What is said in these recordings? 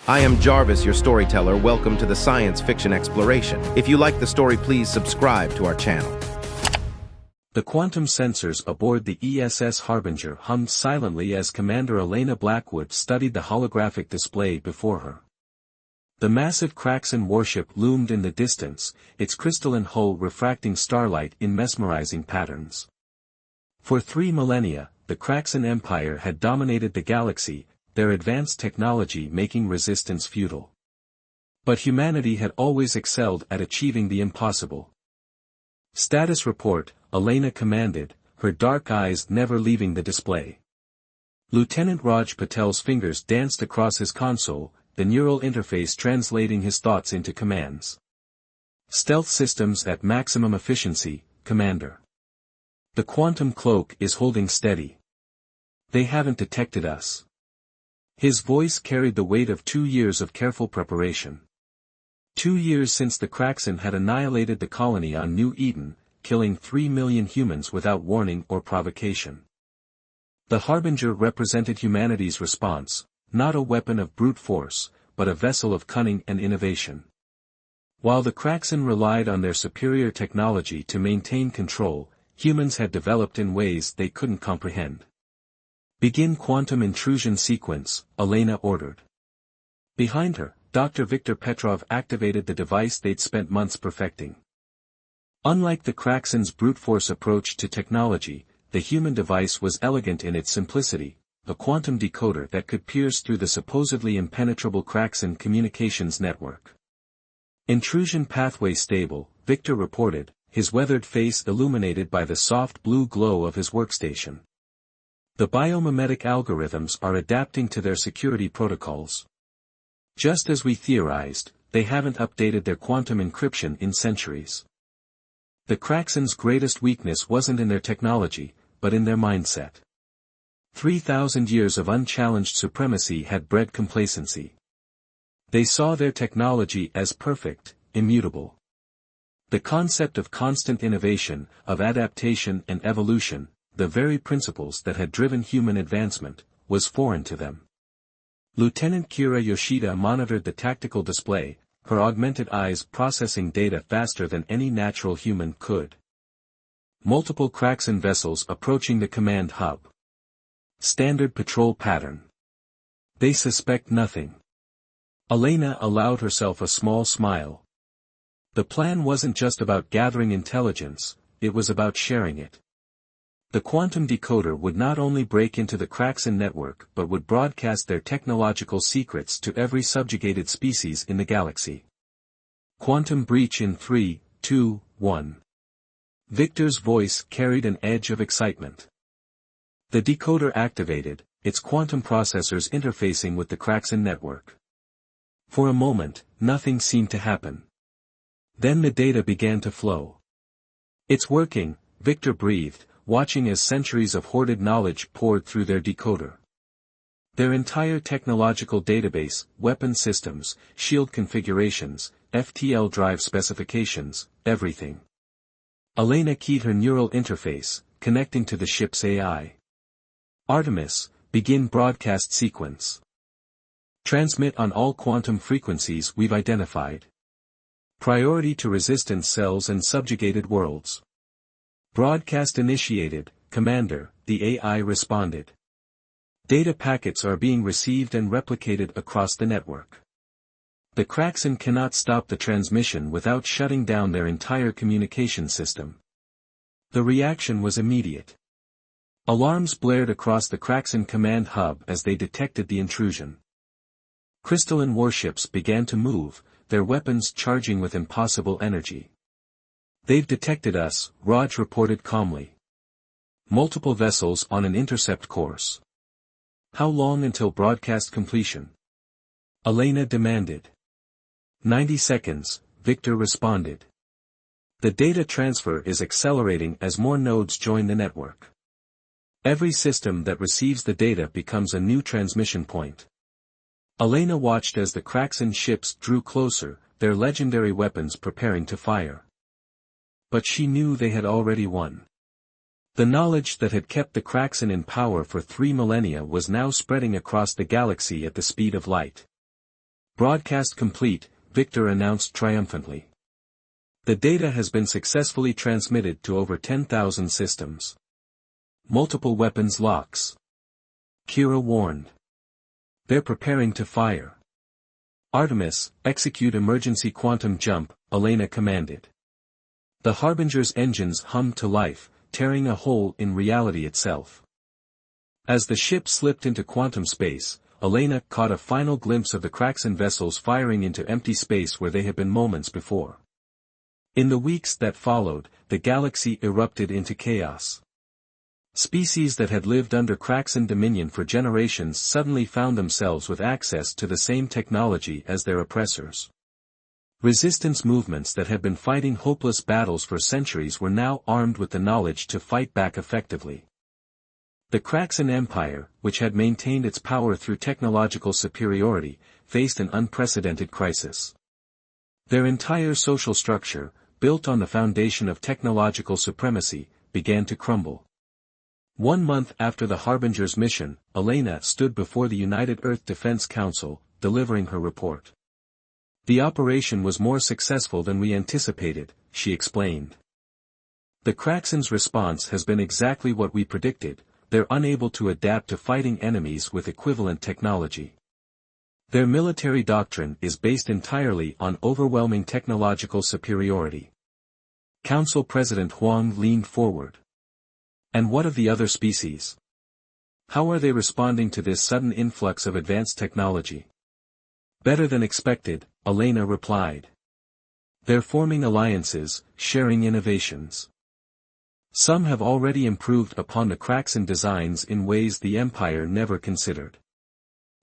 I am Jarvis, your storyteller. Welcome to the Science Fiction Exploration. If you like the story, please subscribe to our channel. The quantum sensors aboard the ESS Harbinger hummed silently as Commander Elena Blackwood studied the holographic display before her. The massive Kraxan warship loomed in the distance, its crystalline hull refracting starlight in mesmerizing patterns. For 3 millennia, the Kraxan Empire had dominated the galaxy, their advanced technology making resistance futile. But humanity had always excelled at achieving the impossible. Status report, Elena commanded, her dark eyes never leaving the display. Lieutenant Raj Patel's fingers danced across his console, the neural interface translating his thoughts into commands. Stealth systems at maximum efficiency, Commander. The quantum cloak is holding steady. They haven't detected us. His voice carried the weight of 2 years of careful preparation. 2 years since the Kraxan had annihilated the colony on New Eden, killing 3 million humans without warning or provocation. The Harbinger represented humanity's response, not a weapon of brute force, but a vessel of cunning and innovation. While the Kraxan relied on their superior technology to maintain control, humans had developed in ways they couldn't comprehend. Begin quantum intrusion sequence, Elena ordered. Behind her, Dr. Viktor Petrov activated the device they'd spent months perfecting. Unlike the Kraxan's brute force approach to technology, the human device was elegant in its simplicity, a quantum decoder that could pierce through the supposedly impenetrable Kraxan communications network. Intrusion pathway stable, Viktor reported, his weathered face illuminated by the soft blue glow of his workstation. The biomimetic algorithms are adapting to their security protocols. Just as we theorized, they haven't updated their quantum encryption in centuries. The Kraxan's greatest weakness wasn't in their technology, but in their mindset. 3,000 years of unchallenged supremacy had bred complacency. They saw their technology as perfect, immutable. The concept of constant innovation, of adaptation and evolution, the very principles that had driven human advancement, was foreign to them. Lieutenant Kira Yoshida monitored the tactical display, her augmented eyes processing data faster than any natural human could. Multiple Kraxan vessels approaching the command hub. Standard patrol pattern. They suspect nothing. Elena allowed herself a small smile. The plan wasn't just about gathering intelligence, it was about sharing it. The quantum decoder would not only break into the Kraxan network but would broadcast their technological secrets to every subjugated species in the galaxy. Quantum breach in 3, 2, 1. Victor's voice carried an edge of excitement. The decoder activated, its quantum processors interfacing with the Kraxan network. For a moment, nothing seemed to happen. Then the data began to flow. It's working, Victor breathed, watching as centuries of hoarded knowledge poured through their decoder. Their entire technological database, weapon systems, shield configurations, FTL drive specifications, everything. Elena keyed her neural interface, connecting to the ship's AI. Artemis, begin broadcast sequence. Transmit on all quantum frequencies we've identified. Priority to resistance cells and subjugated worlds. Broadcast initiated, Commander, the AI responded. Data packets are being received and replicated across the network. The Kraxan cannot stop the transmission without shutting down their entire communication system. The reaction was immediate. Alarms blared across the Kraxan command hub as they detected the intrusion. Crystalline warships began to move, their weapons charging with impossible energy. They've detected us, Raj reported calmly. Multiple vessels on an intercept course. How long until broadcast completion? Elena demanded. 90 seconds, Victor responded. The data transfer is accelerating as more nodes join the network. Every system that receives the data becomes a new transmission point. Elena watched as the Kraxan ships drew closer, their legendary weapons preparing to fire. But she knew they had already won. The knowledge that had kept the Kraxan in power for 3 millennia was now spreading across the galaxy at the speed of light. Broadcast complete, Victor announced triumphantly. The data has been successfully transmitted to over 10,000 systems. Multiple weapons locks. Kira warned. They're preparing to fire. Artemis, execute emergency quantum jump, Elena commanded. The Harbinger's engines hummed to life, tearing a hole in reality itself. As the ship slipped into quantum space, Elena caught a final glimpse of the Kraxan vessels firing into empty space where they had been moments before. In the weeks that followed, the galaxy erupted into chaos. Species that had lived under Kraxan dominion for generations suddenly found themselves with access to the same technology as their oppressors. Resistance movements that had been fighting hopeless battles for centuries were now armed with the knowledge to fight back effectively. The Kraxan Empire, which had maintained its power through technological superiority, faced an unprecedented crisis. Their entire social structure, built on the foundation of technological supremacy, began to crumble. 1 month after the Harbinger's mission, Elena stood before the United Earth Defense Council, delivering her report. The operation was more successful than we anticipated, she explained. The Kraxans' response has been exactly what we predicted. They're unable to adapt to fighting enemies with equivalent technology. Their military doctrine is based entirely on overwhelming technological superiority. Council President Huang leaned forward. And what of the other species? How are they responding to this sudden influx of advanced technology? Better than expected, Elena replied. They're forming alliances, sharing innovations. Some have already improved upon the Kraxan designs in ways the Empire never considered.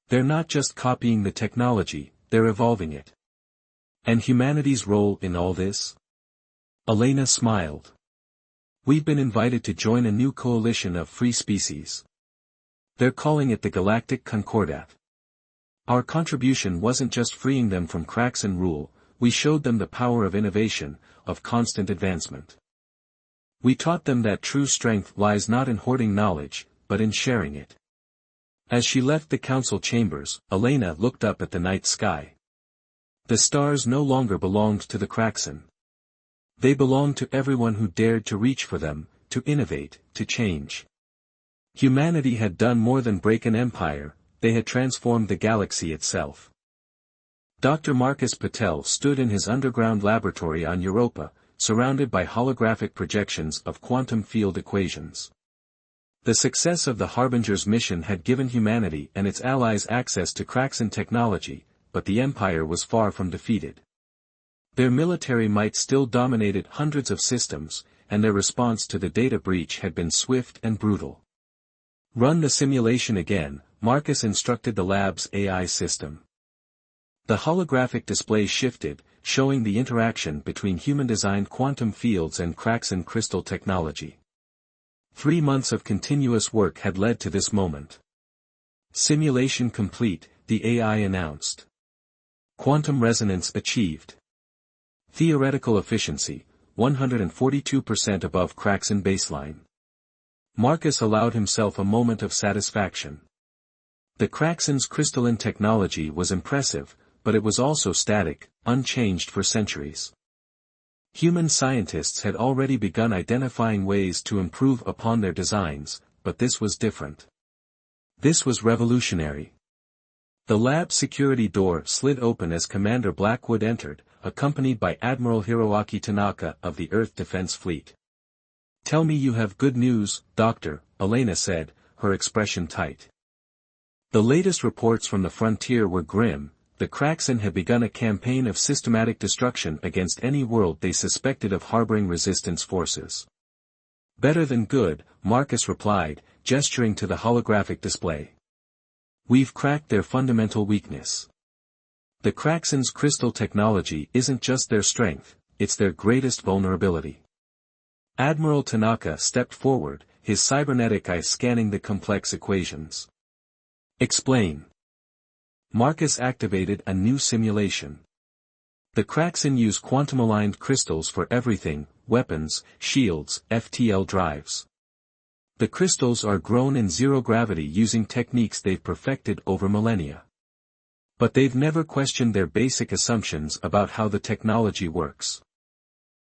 They're not just copying the technology, they're evolving it. And humanity's role in all this? Elena smiled. We've been invited to join a new coalition of free species. They're calling it the Galactic Concordat. Our contribution wasn't just freeing them from Kraxan rule, we showed them the power of innovation, of constant advancement. We taught them that true strength lies not in hoarding knowledge, but in sharing it. As she left the council chambers, Elena looked up at the night sky. The stars no longer belonged to the Kraxan. They belonged to everyone who dared to reach for them, to innovate, to change. Humanity had done more than break an empire, they had transformed the galaxy itself. Dr. Marcus Patel stood in his underground laboratory on Europa, surrounded by holographic projections of quantum field equations. The success of the Harbinger's mission had given humanity and its allies access to Kraxan technology, but the Empire was far from defeated. Their military might still dominated hundreds of systems, and their response to the data breach had been swift and brutal. Run the simulation again, Marcus instructed the lab's AI system. The holographic display shifted, showing the interaction between human-designed quantum fields and Kraxan crystal technology. 3 months of continuous work had led to this moment. Simulation complete, the AI announced. Quantum resonance achieved. Theoretical efficiency, 142% above Kraxan baseline. Marcus allowed himself a moment of satisfaction. The Kraxan's crystalline technology was impressive, but it was also static, unchanged for centuries. Human scientists had already begun identifying ways to improve upon their designs, but this was different. This was revolutionary. The lab security door slid open as Commander Blackwood entered, accompanied by Admiral Hiroaki Tanaka of the Earth Defense Fleet. Tell me you have good news, Doctor, Elena said, her expression tight. The latest reports from the frontier were grim. The Kraxan had begun a campaign of systematic destruction against any world they suspected of harboring resistance forces. Better than good, Marcus replied, gesturing to the holographic display. We've cracked their fundamental weakness. The Kraxan's crystal technology isn't just their strength, it's their greatest vulnerability. Admiral Tanaka stepped forward, his cybernetic eye scanning the complex equations. Explain. Marcus activated a new simulation. The Kraxan use quantum-aligned crystals for everything, weapons, shields, FTL drives. The crystals are grown in zero gravity using techniques they've perfected over millennia. But they've never questioned their basic assumptions about how the technology works.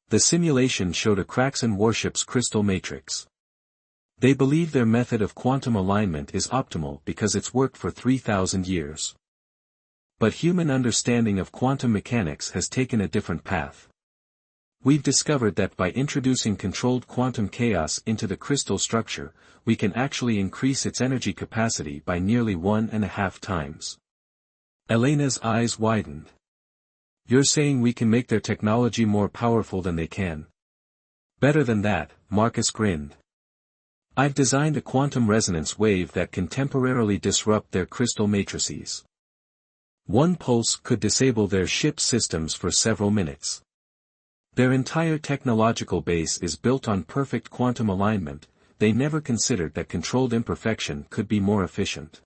The simulation showed a Kraxan warship's crystal matrix. They believe their method of quantum alignment is optimal because it's worked for 3,000 years. But human understanding of quantum mechanics has taken a different path. We've discovered that by introducing controlled quantum chaos into the crystal structure, we can actually increase its energy capacity by nearly 1.5 times. Elena's eyes widened. You're saying we can make their technology more powerful than they can? Better than that, Marcus grinned. I've designed a quantum resonance wave that can temporarily disrupt their crystal matrices. One pulse could disable their ship's systems for several minutes. Their entire technological base is built on perfect quantum alignment. They never considered that controlled imperfection could be more efficient.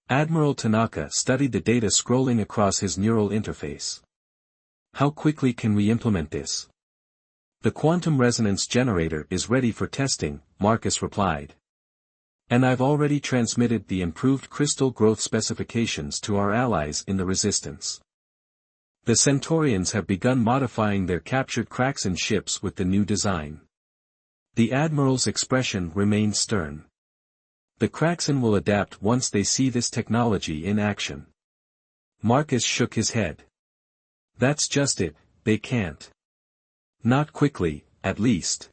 Admiral Tanaka studied the data scrolling across his neural interface. How quickly can we implement this? The quantum resonance generator is ready for testing, Marcus replied. And I've already transmitted the improved crystal growth specifications to our allies in the Resistance. The Centaurians have begun modifying their captured Kraxan ships with the new design. The Admiral's expression remained stern. The Kraxan will adapt once they see this technology in action. Marcus shook his head. That's just it, they can't. Not quickly, at least.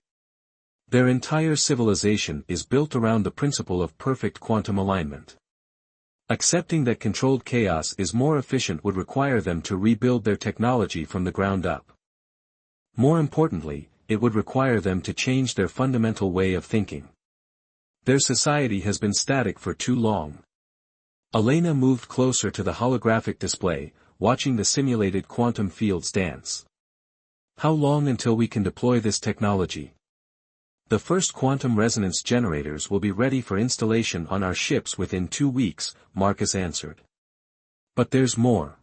Their entire civilization is built around the principle of perfect quantum alignment. Accepting that controlled chaos is more efficient would require them to rebuild their technology from the ground up. More importantly, it would require them to change their fundamental way of thinking. Their society has been static for too long. Elena moved closer to the holographic display, watching the simulated quantum fields dance. How long until we can deploy this technology? The first quantum resonance generators will be ready for installation on our ships within 2 weeks, Marcus answered. But there's more.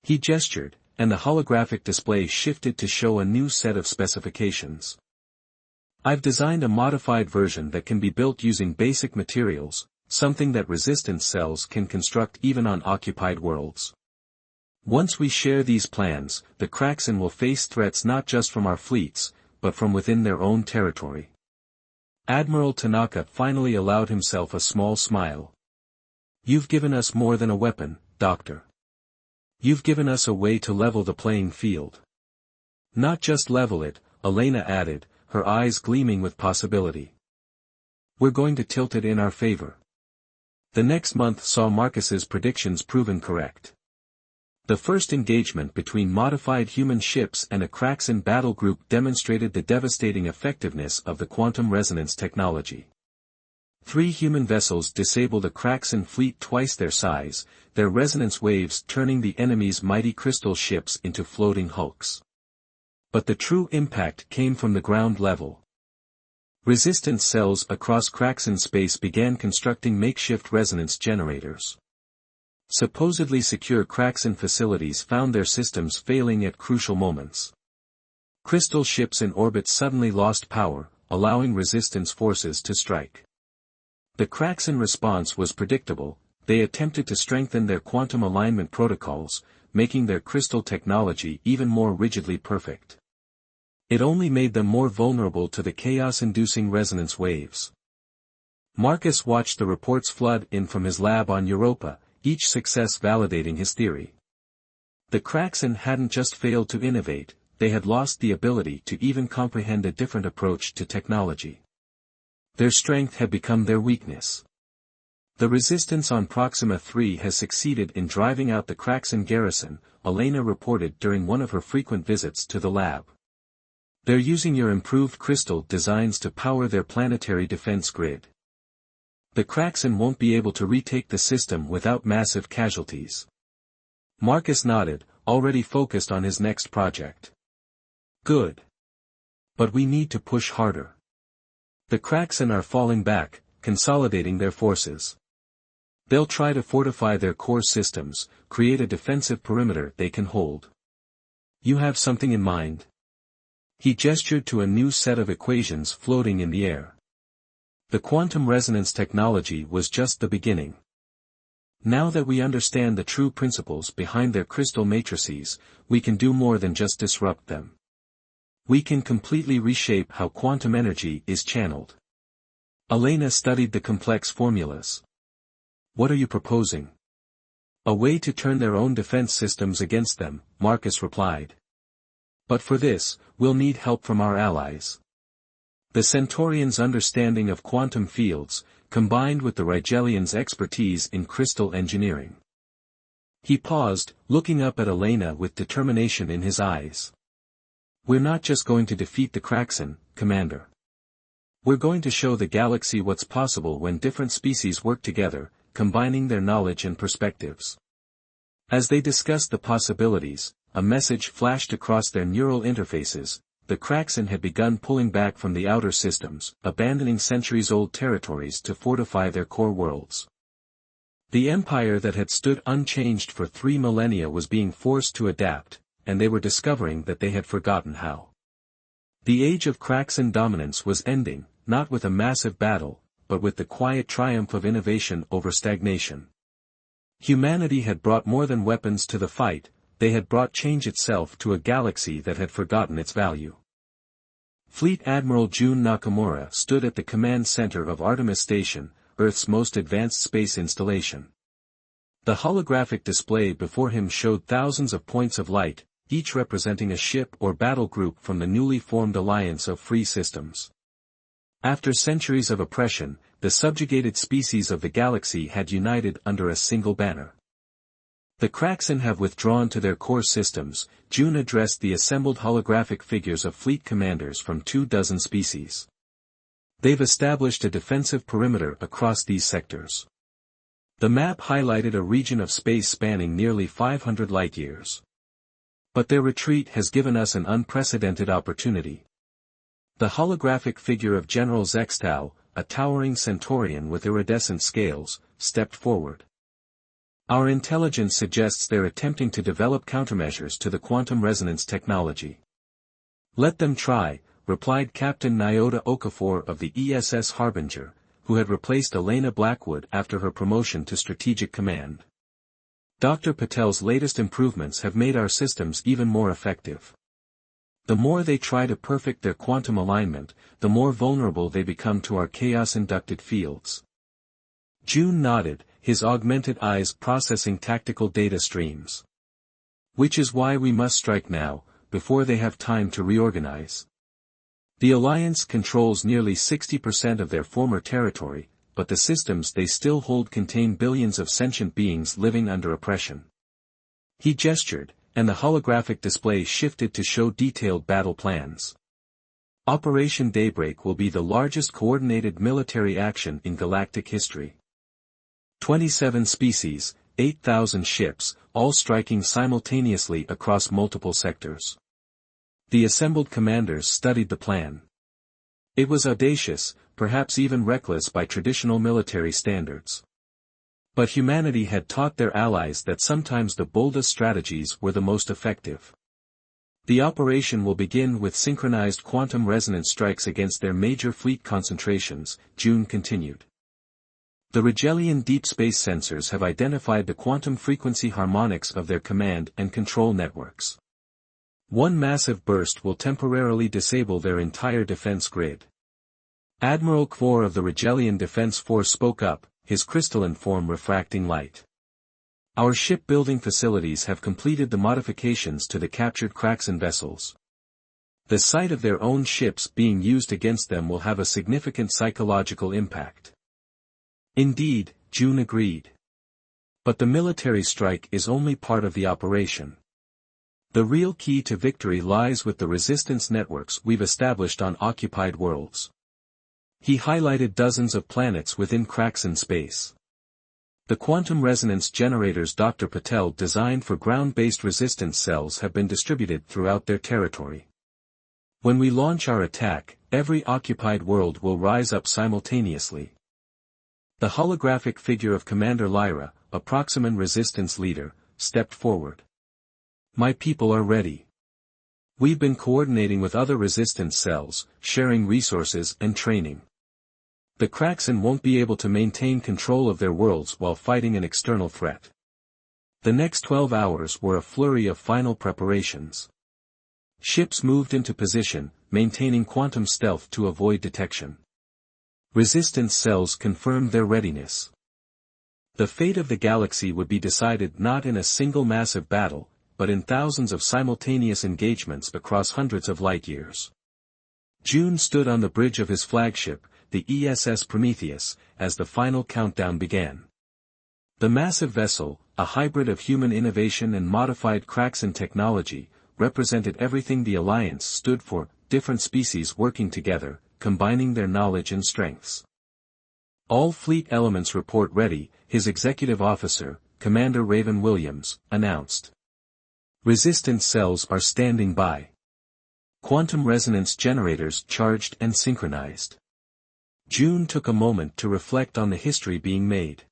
He gestured, and the holographic display shifted to show a new set of specifications. I've designed a modified version that can be built using basic materials, something that resistance cells can construct even on occupied worlds. Once we share these plans, the Kraxan will face threats not just from our fleets, but from within their own territory. Admiral Tanaka finally allowed himself a small smile. You've given us more than a weapon, Doctor. You've given us a way to level the playing field. Not just level it, Elena added, her eyes gleaming with possibility. We're going to tilt it in our favor. The next month saw Marcus's predictions proven correct. The first engagement between modified human ships and a Kraxan battle group demonstrated the devastating effectiveness of the quantum resonance technology. 3 human vessels disabled a Kraxan fleet twice their size, their resonance waves turning the enemy's mighty crystal ships into floating hulks. But the true impact came from the ground level. Resistance cells across Kraxan space began constructing makeshift resonance generators. Supposedly secure Kraxan facilities found their systems failing at crucial moments. Crystal ships in orbit suddenly lost power, allowing resistance forces to strike. The Kraxan response was predictable. They attempted to strengthen their quantum alignment protocols, making their crystal technology even more rigidly perfect. It only made them more vulnerable to the chaos-inducing resonance waves. Marcus watched the reports flood in from his lab on Europa, each success validating his theory. The Kraxan hadn't just failed to innovate, they had lost the ability to even comprehend a different approach to technology. Their strength had become their weakness. The resistance on Proxima 3 has succeeded in driving out the Kraxan garrison, Elena reported during one of her frequent visits to the lab. They're using your improved crystal designs to power their planetary defense grid. The Kraxan won't be able to retake the system without massive casualties. Marcus nodded, already focused on his next project. Good. But we need to push harder. The Kraxan are falling back, consolidating their forces. They'll try to fortify their core systems, create a defensive perimeter they can hold. You have something in mind? He gestured to a new set of equations floating in the air. The quantum resonance technology was just the beginning. Now that we understand the true principles behind their crystal matrices, we can do more than just disrupt them. We can completely reshape how quantum energy is channeled. Elena studied the complex formulas. What are you proposing? A way to turn their own defense systems against them, Marcus replied. But for this, we'll need help from our allies. The Centaurians' understanding of quantum fields, combined with the Rigelians' expertise in crystal engineering. He paused, looking up at Elena with determination in his eyes. We're not just going to defeat the Kraxen, Commander. We're going to show the galaxy what's possible when different species work together, combining their knowledge and perspectives. As they discussed the possibilities, a message flashed across their neural interfaces. The Kraxen had begun pulling back from the outer systems, abandoning centuries-old territories to fortify their core worlds. The empire that had stood unchanged for 3 millennia was being forced to adapt, and they were discovering that they had forgotten how. The age of Kraxen dominance was ending, not with a massive battle, but with the quiet triumph of innovation over stagnation. Humanity had brought more than weapons to the fight, they had brought change itself to a galaxy that had forgotten its value. Fleet Admiral Jun Nakamura stood at the command center of Artemis Station, Earth's most advanced space installation. The holographic display before him showed thousands of points of light, each representing a ship or battle group from the newly formed alliance of free systems. After centuries of oppression, the subjugated species of the galaxy had united under a single banner. The Kraxen have withdrawn to their core systems. June addressed the assembled holographic figures of fleet commanders from 24 species. They've established a defensive perimeter across these sectors. The map highlighted a region of space spanning nearly 500 light-years. But their retreat has given us an unprecedented opportunity. The holographic figure of General Zextal, a towering Centaurian with iridescent scales, stepped forward. Our intelligence suggests they're attempting to develop countermeasures to the quantum resonance technology. Let them try, replied Captain Nyota Okafor of the ESS Harbinger, who had replaced Elena Blackwood after her promotion to strategic command. Dr. Patel's latest improvements have made our systems even more effective. The more they try to perfect their quantum alignment, the more vulnerable they become to our chaos-inducted fields. June nodded, his augmented eyes processing tactical data streams. Which is why we must strike now, before they have time to reorganize. The Alliance controls nearly 60% of their former territory, but the systems they still hold contain billions of sentient beings living under oppression. He gestured, and the holographic display shifted to show detailed battle plans. Operation Daybreak will be the largest coordinated military action in galactic history. 27 species, 8,000 ships, all striking simultaneously across multiple sectors. The assembled commanders studied the plan. It was audacious, perhaps even reckless by traditional military standards. But humanity had taught their allies that sometimes the boldest strategies were the most effective. The operation will begin with synchronized quantum resonance strikes against their major fleet concentrations, June continued. The Rigelian deep space sensors have identified the quantum frequency harmonics of their command and control networks. One massive burst will temporarily disable their entire defense grid. Admiral Kvor of the Rigelian Defense Force spoke up, his crystalline form refracting light. Our shipbuilding facilities have completed the modifications to the captured Kraxen vessels. The sight of their own ships being used against them will have a significant psychological impact. Indeed, June agreed. But the military strike is only part of the operation. The real key to victory lies with the resistance networks we've established on occupied worlds. He highlighted dozens of planets within Kraxen space. The quantum resonance generators Dr. Patel designed for ground-based resistance cells have been distributed throughout their territory. When we launch our attack, every occupied world will rise up simultaneously. The holographic figure of Commander Lyra, a Proximan resistance leader, stepped forward. My people are ready. We've been coordinating with other resistance cells, sharing resources and training. The Kraxen won't be able to maintain control of their worlds while fighting an external threat. The next 12 hours were a flurry of final preparations. Ships moved into position, maintaining quantum stealth to avoid detection. Resistance cells confirmed their readiness. The fate of the galaxy would be decided not in a single massive battle, but in thousands of simultaneous engagements across hundreds of light-years. June stood on the bridge of his flagship, the ESS Prometheus, as the final countdown began. The massive vessel, a hybrid of human innovation and modified Kraxen technology, represented everything the Alliance stood for: different species working together, combining their knowledge and strengths. All fleet elements report ready, his executive officer, Commander Raven Williams, announced. Resistance cells are standing by. Quantum resonance generators charged and synchronized. June took a moment to reflect on the history being made.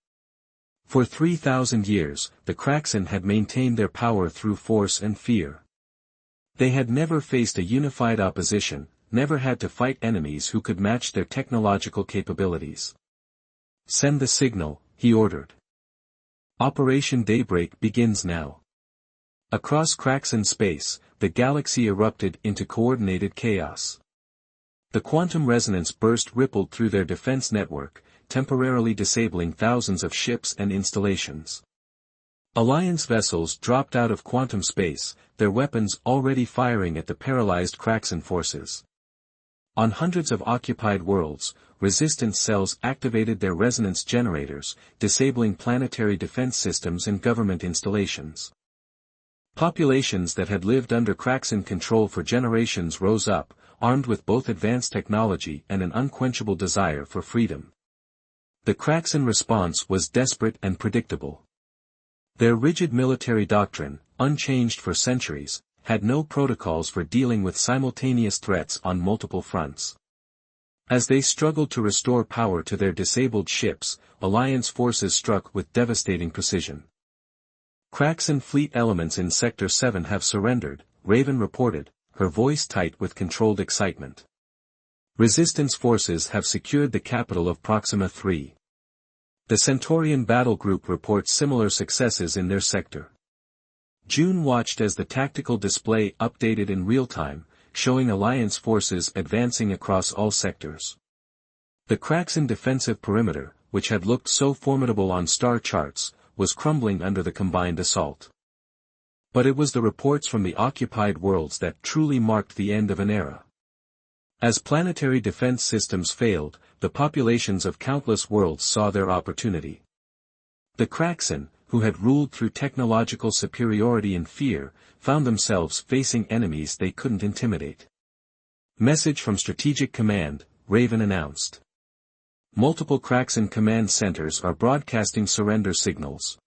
For 3,000 years, the Kraxen had maintained their power through force and fear. They had never faced a unified opposition, never had to fight enemies who could match their technological capabilities. Send the signal, he ordered. Operation Daybreak begins now. Across Kraxen space, the galaxy erupted into coordinated chaos. The quantum resonance burst rippled through their defense network, temporarily disabling thousands of ships and installations. Alliance vessels dropped out of quantum space, their weapons already firing at the paralyzed Kraxen forces. On hundreds of occupied worlds, resistance cells activated their resonance generators, disabling planetary defense systems and government installations. Populations that had lived under Kraxen control for generations rose up, armed with both advanced technology and an unquenchable desire for freedom. The Kraxen response was desperate and predictable. Their rigid military doctrine, unchanged for centuries, had no protocols for dealing with simultaneous threats on multiple fronts. As they struggled to restore power to their disabled ships, Alliance forces struck with devastating precision. Kraxen fleet elements in Sector 7 have surrendered, Raven reported, her voice tight with controlled excitement. Resistance forces have secured the capital of Proxima 3. The Centaurian battle group reports similar successes in their sector. June watched as the tactical display updated in real time, showing Alliance forces advancing across all sectors. The Kraxen defensive perimeter, which had looked so formidable on star charts, was crumbling under the combined assault. But it was the reports from the occupied worlds that truly marked the end of an era. As planetary defense systems failed, the populations of countless worlds saw their opportunity. The Kraxen, who had ruled through technological superiority and fear, found themselves facing enemies they couldn't intimidate. Message from Strategic Command, Raven announced. Multiple Kraxen command centers are broadcasting surrender signals.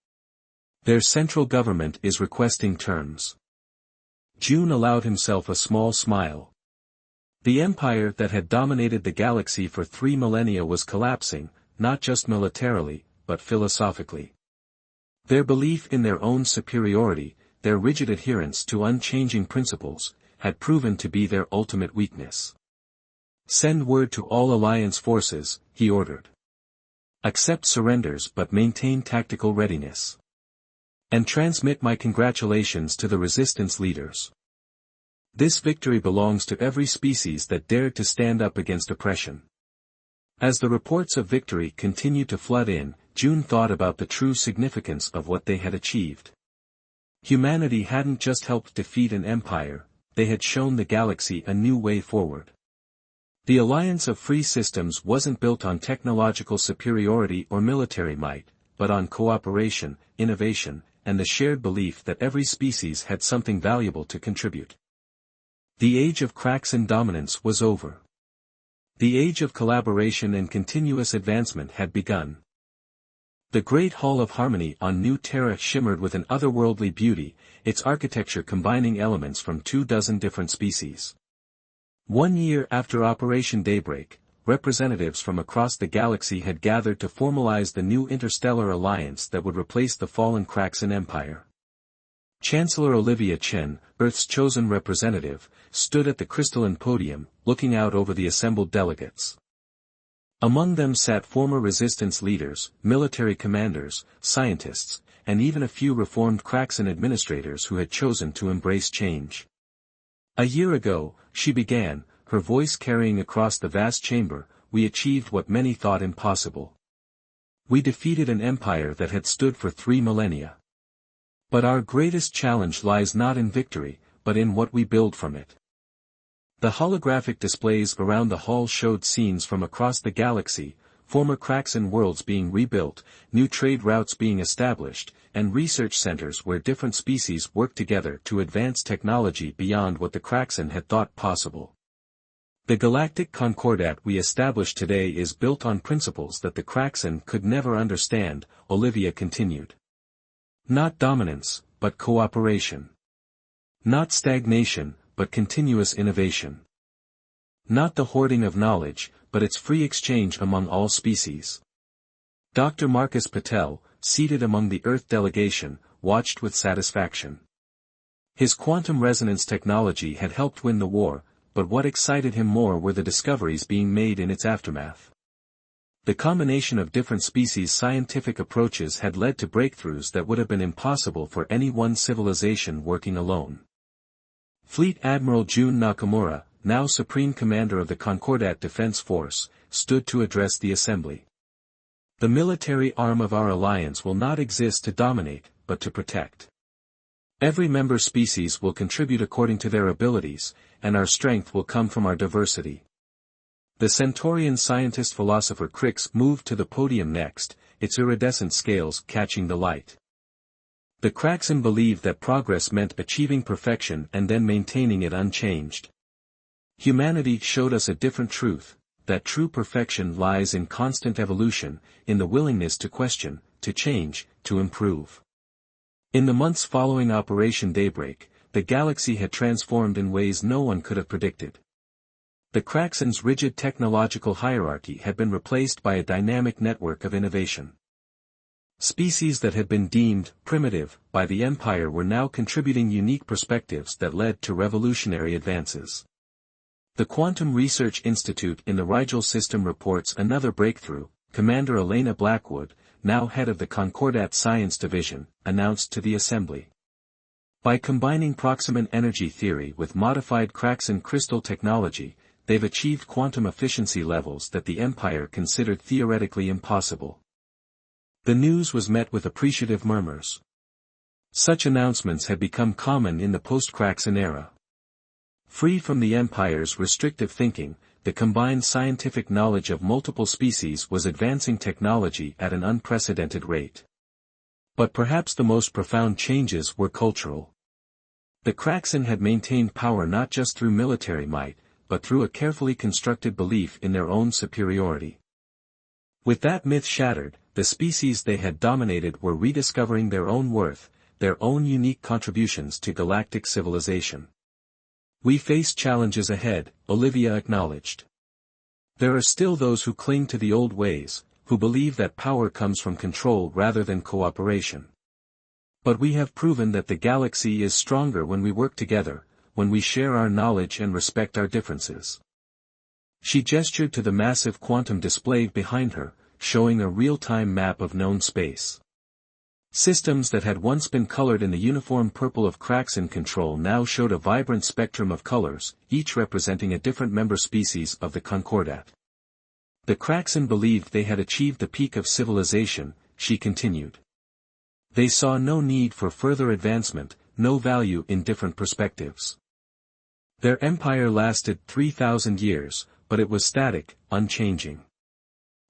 Their central government is requesting terms. June allowed himself a small smile. The empire that had dominated the galaxy for 3 millennia was collapsing, not just militarily, but philosophically. Their belief in their own superiority, their rigid adherence to unchanging principles, had proven to be their ultimate weakness. Send word to all Alliance forces, he ordered. Accept surrenders but maintain tactical readiness. And transmit my congratulations to the resistance leaders. This victory belongs to every species that dared to stand up against oppression. As the reports of victory continued to flood in, June thought about the true significance of what they had achieved. Humanity hadn't just helped defeat an empire, they had shown the galaxy a new way forward. The alliance of free systems wasn't built on technological superiority or military might, but on cooperation, innovation, and the shared belief that every species had something valuable to contribute. The age of Kraxen dominance was over. The age of collaboration and continuous advancement had begun. The Great Hall of Harmony on New Terra shimmered with an otherworldly beauty, its architecture combining elements from 24 different species. 1 year after Operation Daybreak, representatives from across the galaxy had gathered to formalize the new interstellar alliance that would replace the fallen Kraxen Empire. Chancellor Olivia Chen, Earth's chosen representative, stood at the crystalline podium, looking out over the assembled delegates. Among them sat former resistance leaders, military commanders, scientists, and even a few reformed Kraxan administrators who had chosen to embrace change. A year ago, she began, her voice carrying across the vast chamber, we achieved what many thought impossible. We defeated an empire that had stood for 3 millennia. But our greatest challenge lies not in victory, but in what we build from it. The holographic displays around the hall showed scenes from across the galaxy, former Kraxan worlds being rebuilt, new trade routes being established, and research centers where different species worked together to advance technology beyond what the Kraxan had thought possible. The Galactic Concordat we established today is built on principles that the Kraxan could never understand, Olivia continued. Not dominance, but cooperation. Not stagnation, but continuous innovation. Not the hoarding of knowledge, but its free exchange among all species. Dr. Marcus Patel, seated among the Earth delegation, watched with satisfaction. His quantum resonance technology had helped win the war, but what excited him more were the discoveries being made in its aftermath. The combination of different species' scientific approaches had led to breakthroughs that would have been impossible for any one civilization working alone. Fleet Admiral Jun Nakamura, now Supreme Commander of the Concordat Defense Force, stood to address the assembly. The military arm of our alliance will not exist to dominate, but to protect. Every member species will contribute according to their abilities, and our strength will come from our diversity. The Centaurian scientist-philosopher Crix moved to the podium next, its iridescent scales catching the light. The Kraxan believed that progress meant achieving perfection and then maintaining it unchanged. Humanity showed us a different truth, that true perfection lies in constant evolution, in the willingness to question, to change, to improve. In the months following Operation Daybreak, the galaxy had transformed in ways no one could have predicted. The Kraxan's rigid technological hierarchy had been replaced by a dynamic network of innovation. Species that had been deemed primitive by the Empire were now contributing unique perspectives that led to revolutionary advances. The Quantum Research Institute in the Rigel system reports another breakthrough. Commander Elena Blackwood, now head of the Concordat Science Division, announced to the Assembly. By combining Proximant energy theory with modified Kraxan crystal technology, they've achieved quantum efficiency levels that the Empire considered theoretically impossible. The news was met with appreciative murmurs. Such announcements had become common in the post-Kraxan era. Free from the Empire's restrictive thinking, the combined scientific knowledge of multiple species was advancing technology at an unprecedented rate. But perhaps the most profound changes were cultural. The Kraxan had maintained power not just through military might, but through a carefully constructed belief in their own superiority. With that myth shattered, the species they had dominated were rediscovering their own worth, their own unique contributions to galactic civilization. We face challenges ahead, Olivia acknowledged. There are still those who cling to the old ways, who believe that power comes from control rather than cooperation. But we have proven that the galaxy is stronger when we work together, when we share our knowledge and respect our differences. She gestured to the massive quantum display behind her, showing a real-time map of known space. Systems that had once been colored in the uniform purple of Kraxan control now showed a vibrant spectrum of colors, each representing a different member species of the Concordat. The Kraxan believed they had achieved the peak of civilization, she continued. They saw no need for further advancement, no value in different perspectives. Their empire lasted 3,000 years, but it was static, unchanging.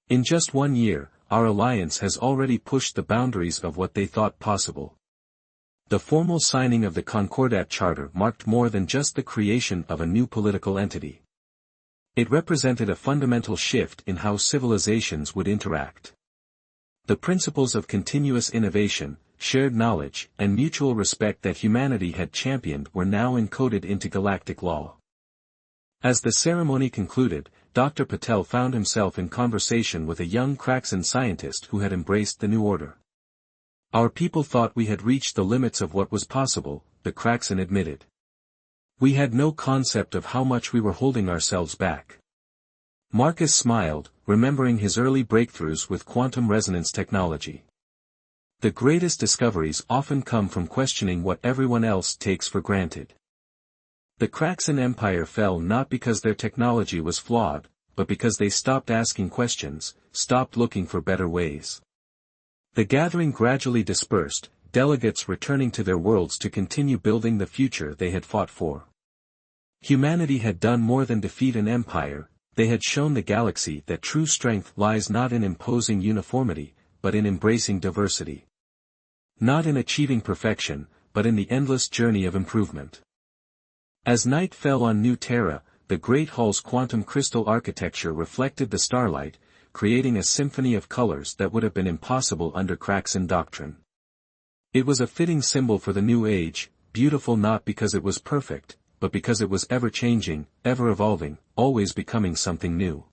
In just 1 year, our alliance has already pushed the boundaries of what they thought possible. The formal signing of the Concordat Charter marked more than just the creation of a new political entity. It represented a fundamental shift in how civilizations would interact. The principles of continuous innovation, shared knowledge, and mutual respect that humanity had championed were now encoded into galactic law. As the ceremony concluded, Dr. Patel found himself in conversation with a young Kraxan scientist who had embraced the new order. Our people thought we had reached the limits of what was possible, the Kraxan admitted. We had no concept of how much we were holding ourselves back. Marcus smiled, remembering his early breakthroughs with quantum resonance technology. The greatest discoveries often come from questioning what everyone else takes for granted. The Kraxan Empire fell not because their technology was flawed, but because they stopped asking questions, stopped looking for better ways. The gathering gradually dispersed, delegates returning to their worlds to continue building the future they had fought for. Humanity had done more than defeat an empire, they had shown the galaxy that true strength lies not in imposing uniformity, but in embracing diversity. Not in achieving perfection, but in the endless journey of improvement. As night fell on New Terra, the Great Hall's quantum crystal architecture reflected the starlight, creating a symphony of colors that would have been impossible under Kraxan doctrine. It was a fitting symbol for the new age, beautiful not because it was perfect, but because it was ever-changing, ever-evolving, always becoming something new.